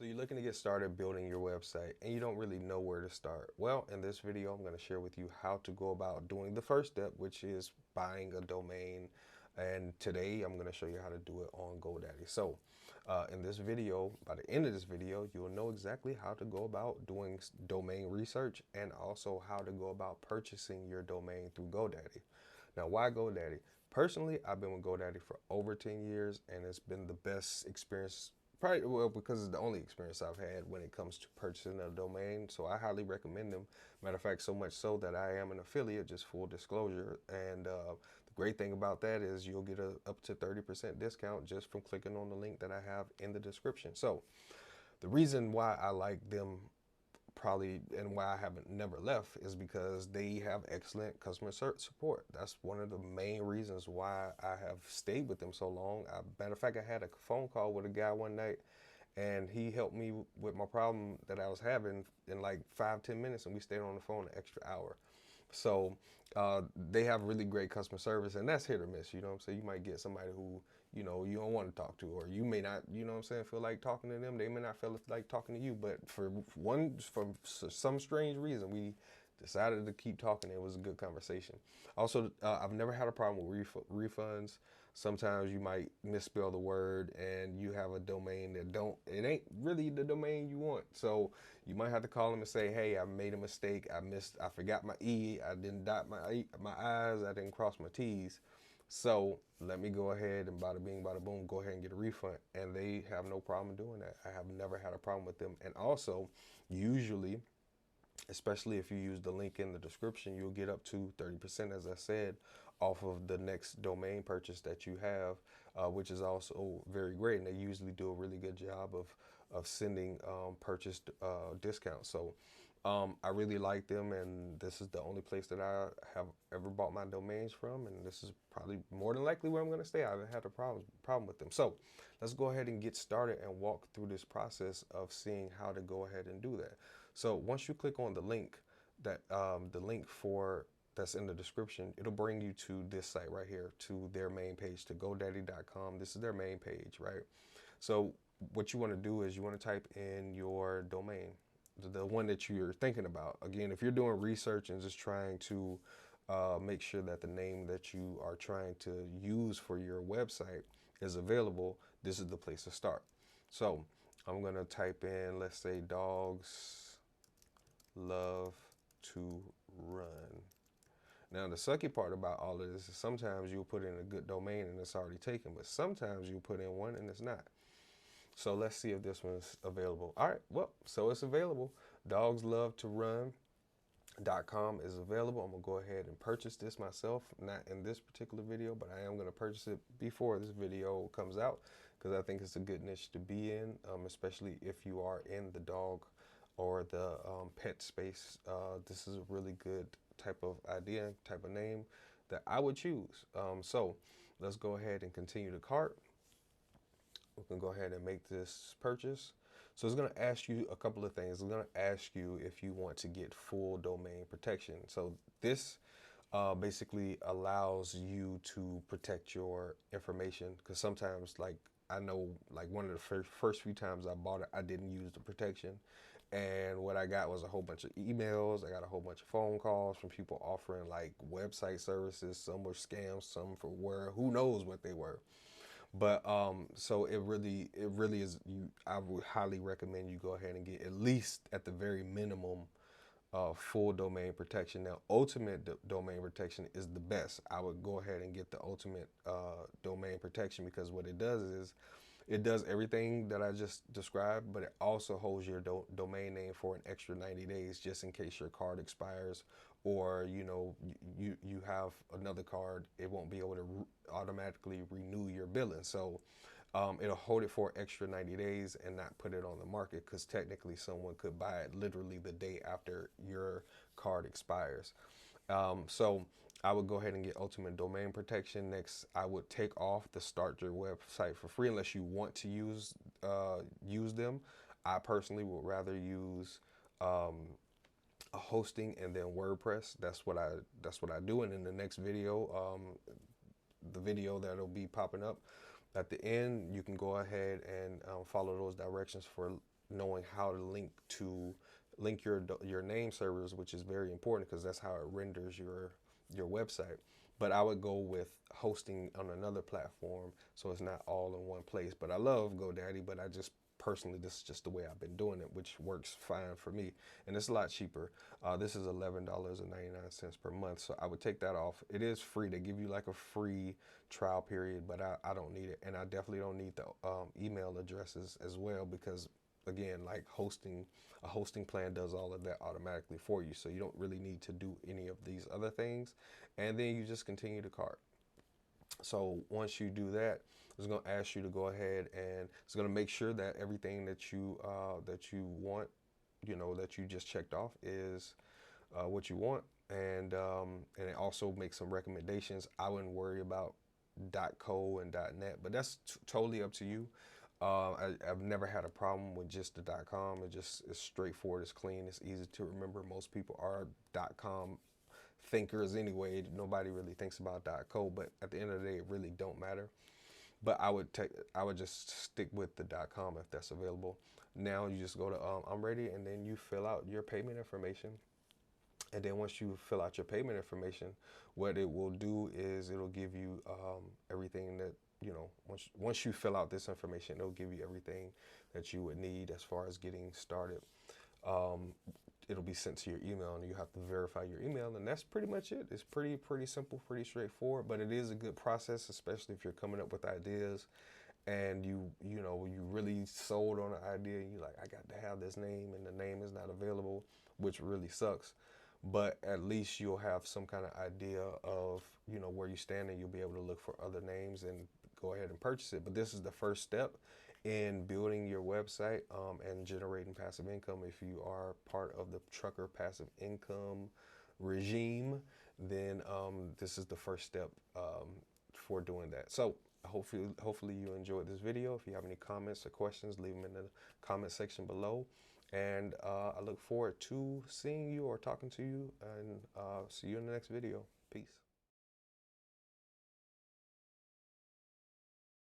So you're looking to get started building your website and you don't really know where to start. Well, in this video, I'm going to share with you how to go about doing the first step, which is buying a domain. And today I'm going to show you how to do it on Godaddy. So in this video, by the end of this video, you'll know exactly how to go about doing domain research and also how to go about purchasing your domain through Godaddy. Now, why GoDaddy? Personally, I've been with GoDaddy for over 10 years and it's been the best experience. Probably, well, because it's the only experience I've had when it comes to purchasing a domain. So I highly recommend them. Matter of fact, so much so that I am an affiliate, just full disclosure. And the great thing about that is you'll get a up to 30% discount just from clicking on the link that I have in the description. So the reason why I like them probably and why I haven't never left is because they have excellent customer support. That's one of the main reasons why I have stayed with them so long. Matter of fact, I had a phone call with a guy one night and he helped me with my problem that I was having in like 5-10 minutes, and we stayed on the phone an extra hour. So they have really great customer service, and that's hit or miss. You know what I'm saying? You might get somebody who, you know, you don't want to talk to, or you may not, you know what I'm saying, feel like talking to them. They may not feel like talking to you, but for some strange reason, we decided to keep talking. It was a good conversation. Also, I've never had a problem with refunds. Sometimes you might misspell the word and you have a domain that it ain't really the domain you want. So you might have to call them and say, hey, I made a mistake. I forgot my E. I didn't dot my I's. I didn't cross my T's. So let me go ahead and bada bing, bada boom, go ahead and get a refund. And they have no problem doing that. I have never had a problem with them. And also, usually, especially if you use the link in the description, you'll get up to 30%, as I said, off of the next domain purchase that you have, which is also very great. And they usually do a really good job of sending purchase discounts. So I really like them, and this is the only place that I have ever bought my domains from, and this is probably more than likely where I'm going to stay. I haven't had a problem with them. So let's go ahead and get started and walk through this process of seeing how to go ahead and do that. So once you click on the link that's in the description, it'll bring you to this site right here, to their main page, to godaddy.com. This is their main page, right? So what you want to do is you want to type in your domain, the one that you're thinking about. Again, if you're doing research and just trying to make sure that the name that you are trying to use for your website is available, this is the place to start. So I'm going to type in, let's say, dogs love to run. Now, the sucky part about all of this is sometimes you'll put in a good domain and it's already taken, but sometimes you'll put in one and it's not. So let's see if this one's available. All right, well, so it's available. Dogslovetorun.com is available. I'm gonna go ahead and purchase this myself, not in this particular video, but I am gonna purchase it before this video comes out because I think it's a good niche to be in, especially if you are in the dog or the pet space. This is a really good type of idea, type of name that I would choose. So let's go ahead and continue the cart. We can go ahead and make this purchase. So it's going to ask you a couple of things. It's going to ask you if you want to get full domain protection. So this basically allows you to protect your information, because sometimes, like, I know, like, one of the first few times I bought it, I didn't use the protection, and what I got was a whole bunch of emails. I got a whole bunch of phone calls from people offering like website services. Some were scams, some for who knows what they were. But so it really is. I would highly recommend you go ahead and get, at least at the very minimum, full domain protection. Now, ultimate domain protection is the best. I would go ahead and get the ultimate domain protection, because what it does is it does everything that I just described, but it also holds your domain name for an extra 90 days, just in case your card expires, or you know, you have another card. It won't be able to automatically renew your billing. So it'll hold it for an extra 90 days and not put it on the market, because technically someone could buy it literally the day after your card expires. So I would go ahead and get ultimate domain protection. Next, I would take off the start your website for free, unless you want to use them. I personally would rather use a hosting and then WordPress. That's what I do. And in the next video, the video that'll be popping up at the end, you can go ahead and follow those directions for knowing how to link your name servers, which is very important because that's how it renders your website. But I would go with hosting on another platform so it's not all in one place. But I love GoDaddy, but I just personally, this is just the way I've been doing it, which works fine for me. And it's a lot cheaper. This is $11.99 per month. So I would take that off. It is free. They give you like a free trial period, but I don't need it. And I definitely don't need the email addresses as well, because again, like a hosting plan does all of that automatically for you. So you don't really need to do any of these other things. And then you just continue to cart. So once you do that, it's going to ask you to go ahead, and it's going to make sure that everything that you want, that you just checked off is what you want. And it also makes some recommendations. I wouldn't worry about .co and .net, but that's totally up to you. I've never had a problem with just the .com. It's straightforward, it's clean, it's easy to remember. Most people are .com thinkers anyway. Nobody really thinks about .co, but at the end of the day, it really don't matter. But I would just stick with the .com if that's available. Now you just go to I'm ready, and then you fill out your payment information. And then once you fill out your payment information, what it will do is it'll give you everything that, once you fill out this information, it'll give you everything that you would need as far as getting started. It'll be sent to your email, and you have to verify your email, and that's pretty much it. It's pretty simple, pretty straightforward, but it is a good process, especially if you're coming up with ideas and you really sold on an idea, and you're like, I got to have this name, and the name is not available, which really sucks. But at least you'll have some kind of idea of where you stand, and you'll be able to look for other names and go ahead and purchase it. But this is the first step in building your website and generating passive income. If you are part of the trucker passive income regime, then this is the first step for doing that. So hopefully you enjoyed this video. If you have any comments or questions, leave them in the comment section below. And I look forward to seeing you or talking to you, and see you in the next video. Peace.